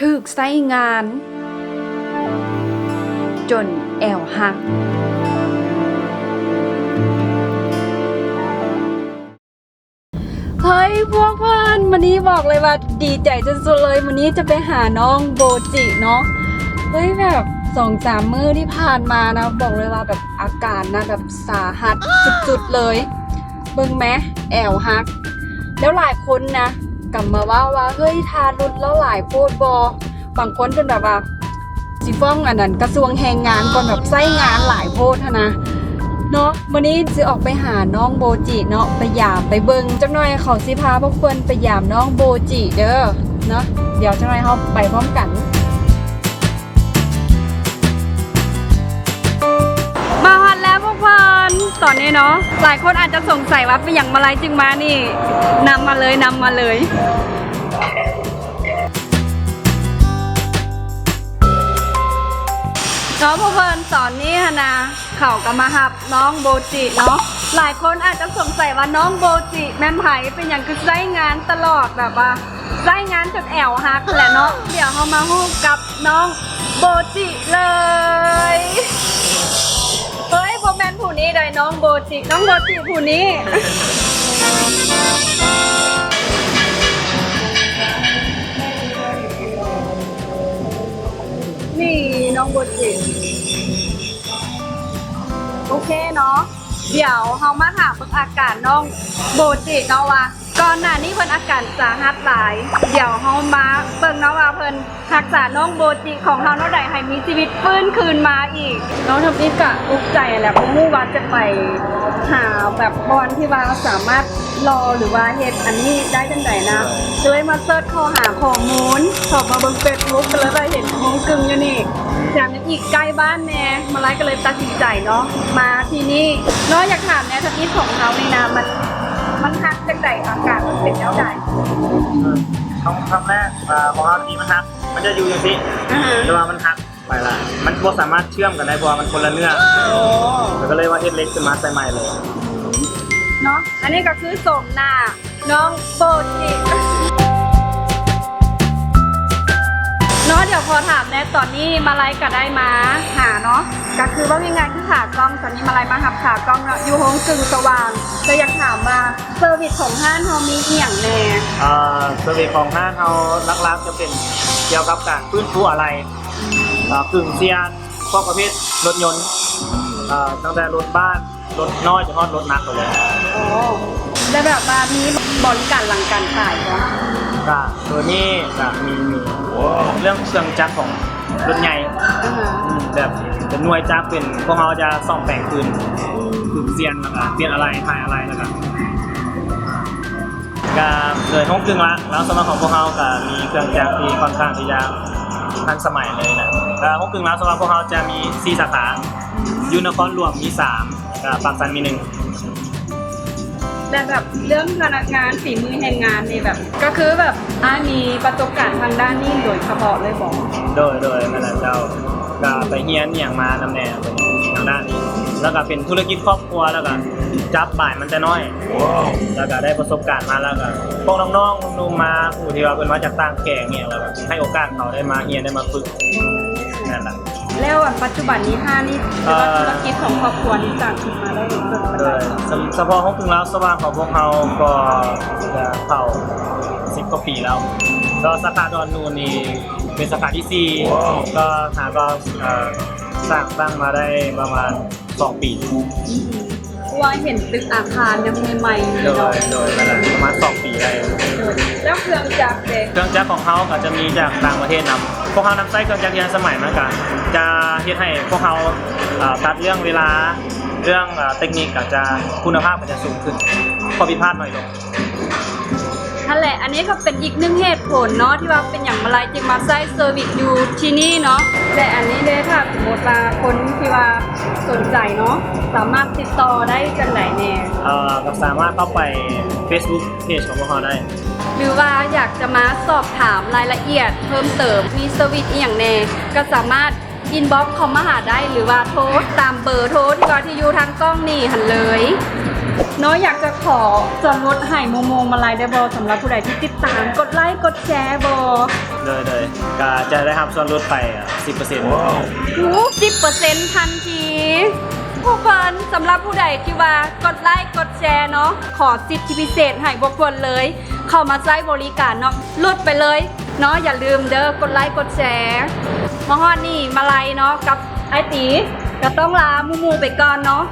ถึกใช้งาน จนแอวหักเฮ้ยพวกเพื่อนวันนี้บอกเลยว่าดีใจสุดๆเลยวันนี้จะไปหาน้องโบจิเนาะเฮ้ยแบบ2-3 มื้อที่ผ่านมานะบอกเลยว่าแบบอาการนะแบบสาหัสสุดๆเลยเบิ่งแมแอวหักแล้วหลายคนนะกลับมาว่าเฮ้ยทารุณแล้วหลายโพดบางคนเป็นแบบว่าสิฟ้องอันนั้นกระทรวงแรงงานก่อนแบบไส้งานหลายโพดนะเนาะวันนี้จะออกไปหาน้องโบจิเนาะไปยามไปเบิ่งจักหน่อยเขาสิพาพวกเพื่อนไปยามน้องโบจิเด้อเนาะเดี๋ยวจักหน่อยเขาไปพร้อมกันมาฮอดแล้วพวกเพื่อนตอนนี้เนาะหลายคนอาจจะสงสัยว่าเป็นอย่างมาไรจึงมานี่นำมาเลยเนาะพวกเพื่อนตอนนี้นะเขาก็มาหับน้องโบจิเนาะหลายคนอาจจะสงสัยว่าน้องโบจิแม่นไผ่เป็นอย่างคือไส้งานตลอดแบบว่าไส้งานจนแอวหักแหละเนาะเดี๋ยวเขามาฮู้กับน้องโบจิเลยเฮ้ยโบแมนผู้นี้ได้น้องโบจิผู้นี้นี่น้องโบจิโอเคเนาะเดี๋ยวเฮามาถามเบิ่งอาการน้องโบจิเนาะว่าก่อนหน้านี้เพิ่นอาการสาหัสหลายเดี๋ยวเฮามาเบิ่งเนาะว่าเพิ่นรักษาน้องโบจิของเฮาเนาะได้ให้มีชีวิตฟื้นคืนมาอีกน้องทำอีกกะอุกใจแหละบ่ฮู้ว่าจะไปหาแบบบอลที่ว่าสามารถรอหรือว่าเฮ็ดอันนี้ได้จังไดนะเลยมาเสิร์ชข้อหาข้อมูลสอบมาเบิ่ง Facebook ก็เลยได้เห็นโฮงกึ่งอยู่นี่แถมยังอีกใกล้บ้านแน่มาไลฟ์ก็เลยตัดสินใจเนาะมาที่นี่เนาะอยากถามแน่ทำอีกของเฮานี่นะมันฮักจังไดอาการมันเป็นแล้วใดคำแรกของเราที่มันฮักมันจะอยู่อย่างนี้แต่ว่ามันฮักไปละมันบ่สามารถเชื่อมกันได้เพราะมันคนละเนื้อแล้วก็เลยว่าเฮ็ดเล็กขึ้นมาใส่ใหม่เลยเนาะอันนี้ก็คือสมหน้าน้องโบจิเนาะเดี๋ยวพอถามแน่ตอนนี้มาไลฟ์ก็ได้มาหาเนาะก็คือว่ามีงานคือขากล้องตอนนี้มาไลฟ์มาหับขากล้องเนาะอยู่ห้องกึ่งสว่างจะอยากถามว่าเซอร์วิสของห้างเฮามีอีหยังแน่เซอร์วิสของห้างเฮาลักๆจะเป็นเกี่ยวกับการฟื้นฟูอะไรกึ่งเซียนพวกประเภทรถยนต์ตั้งแต่รถบ้านรถน้อยจนถึงรถหนักเลยโอ้ได้แบบว่ามีบริการหลังการขายเนาะก็ตัวนี้ก็มีเรื่องเครื่องจักรของรถใหญ่แบบเป็นหน่วยจักรเป็นพวกเราจะซ่อมแต่งคืนเซียนแล้วก็เปลี่ยนอะไรถ่ายอะไรแล้วก็เลยห้องกึ่งละแล้วสำหรับของพวกเราก็มีเครื่องจักรที่ค่อนข้างที่จะทันสมัยเลยนะห้องกึ่งละสำหรับพวกเราจะมี4 สาขายูนครหลวงมี3ปากสันมี1แต่แบบเรื่องพนักงานฝีมือแห่งงานนี่แบบก็คือแบบมีประสบการณ์ทางด้านนี้โดยเฉพาะเลยบอกโดยนั่นแหละเจ้าก็ไปเฮียนอย่างมานำแนวทางด้านนี้แล้วก็เป็นธุรกิจครอบครัวแล้วก็จับบ่ายมันจะน้อยแล้วก็ได้ประสบการณ์มาแล้วก็พวกน้องๆนุ่มๆมาผู้ที่ว่าเป็นมาจากต่างแก่เนี่ยแล้วก็ให้โอกาสเขาได้มาเฮียนได้มาฝึกนั่นแหละแล้วปัจจุบันนี้นี่ธุรกิจของครอบครัวนี่จัดขึ้นมาได้เฉพาะห้องกึ่งแล้วสว่างของพวกเราก็จะเข้า10 กว่าปีแล้วก็สาขาดอนนูนนี่เป็นสาขาที่4ก็สร้างตั้งมาได้ประมาณ2 ปีว่าเห็นตึกอาคารยังใหม่ๆโดยประมาณ2 ปีได้แล้วเครื่องจักรเครื่องจักรของเขาก็จะมีจากต่างประเทศนำพวกเขานำใช้เครื่องจักรที่ทันสมัยมากกันจะเฮ็ดให้พวกเขาตัดเรื่องเวลาเรื่องเทคนิคก็จะคุณภาพก็จะสูงขึ้นข้อผิดพลาดน้อยลงนั่นแหละอันนี้ก็เป็นอีกหนึ่งเหตุผลเนาะที่ว่าเป็นอย่างไรจึงมาใช้เซอร์วิสอยู่ที่นี่เนาะแต่อันนี้ได้ถ้าสมมติว่าคนที่ว่าสนใจเนาะสามารถติดต่อได้จังไหนแน่ก็สามารถเข้าไป Facebook Page ของพวกเราได้หรือว่าอยากจะมาสอบถามรายละเอียดเพิ่มเติมมีเซอร์วิสอย่างแน่ก็สามารถอินบ็อกซ์เข้ามาหาได้หรือว่าโทรตามเบอร์โทรที่อยู่ทางกล้องนี่หันเลยเนาะอยากจะขอส่วนลดให้โมมาไลน์ได้บอสำหรับผู้ใดที่ติดตามกดไลค์กดแชร์บอเลย ก็จะได้รับส่วนลดไป10% 10%ทันทีผู้คนสำหรับผู้ใดที่ว่ากดไลค์กดแชร์เนาะขอสิทธิพิเศษให้พวกคนเลย เข้ามาใช้บริการเนาะลดไปเลยเนาะอย่าลืมเด้อกดไลค์กดแชร์มาฮอดนี่มาไลเนาะกับไอตีก็ต้องลามูไปก่อนเนาะ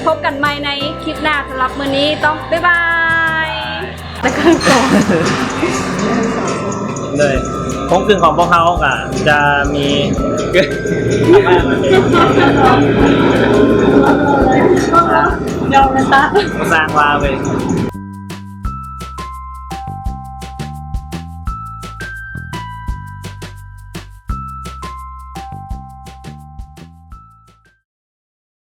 พบกันใหม่ในคลิปหน้าสำหรับมื้อนี้ต้องบ๊ายบายแล้วก็ต่อ เลยของกึ่งของพวกเขาก็จะมี ยอมเลยตา สร้างว่าเว้ย